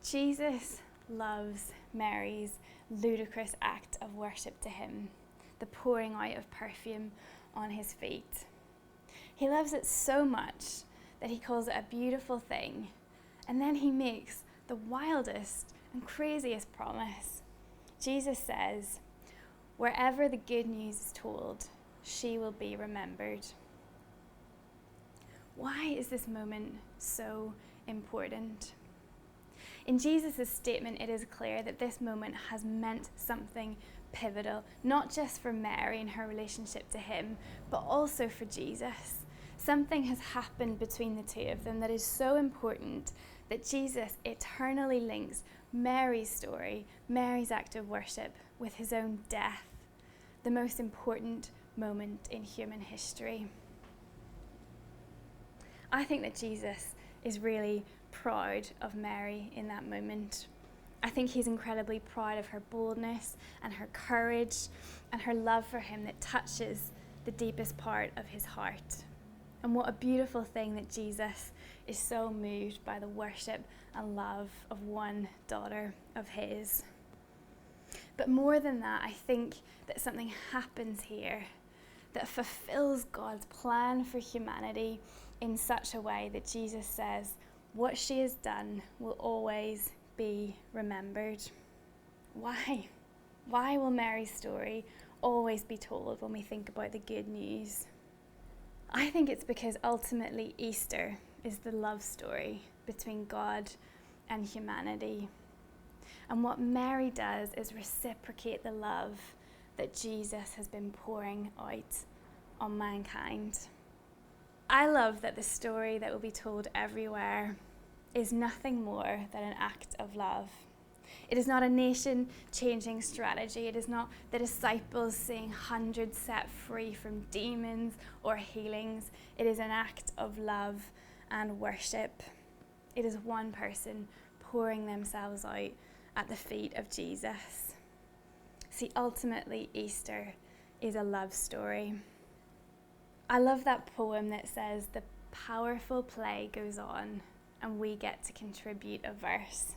Jesus loves Mary's ludicrous act of worship to him, the pouring out of perfume on his feet. He loves it so much that he calls it a beautiful thing, and then he makes the wildest and craziest promise. Jesus says, wherever the good news is told, she will be remembered. Why is this moment so important? In Jesus' statement, it is clear that this moment has meant something pivotal, not just for Mary and her relationship to him, but also for Jesus. Something has happened between the two of them that is so important that Jesus eternally links Mary's story, Mary's act of worship, with his own death, the most important moment in human history. I think that Jesus is really proud of Mary in that moment. I think he's incredibly proud of her boldness and her courage and her love for him that touches the deepest part of his heart. And what a beautiful thing that Jesus is so moved by the worship and love of one daughter of his. But more than that, I think that something happens here that fulfills God's plan for humanity in such a way that Jesus says, what she has done will always be remembered. Why? Why will Mary's story always be told when we think about the good news? I think it's because ultimately Easter is the love story between God and humanity. And what Mary does is reciprocate the love that Jesus has been pouring out on mankind. I love that the story that will be told everywhere is nothing more than an act of love. It is not a nation-changing strategy. It is not the disciples seeing hundreds set free from demons or healings. It is an act of love and worship. It is one person pouring themselves out at the feet of Jesus. See, ultimately, Easter is a love story. I love that poem that says, the powerful play goes on and we get to contribute a verse.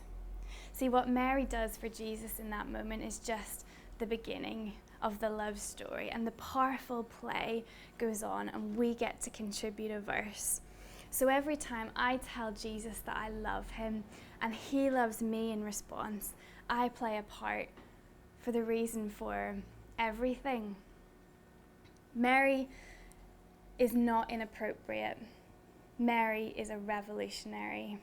See, what Mary does for Jesus in that moment is just the beginning of the love story, and the powerful play goes on and we get to contribute a verse. So every time I tell Jesus that I love him and he loves me in response, I play a part for the reason for everything. Mary is not inappropriate. Mary is a revolutionary.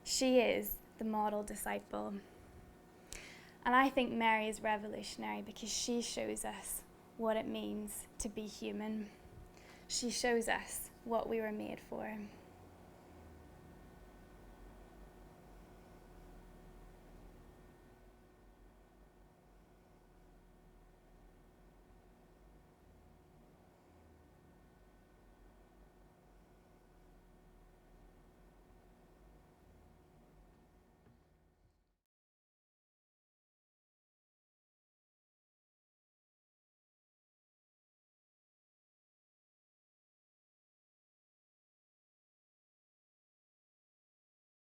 She is the model disciple. And I think Mary is revolutionary because she shows us what it means to be human. She shows us what we were made for.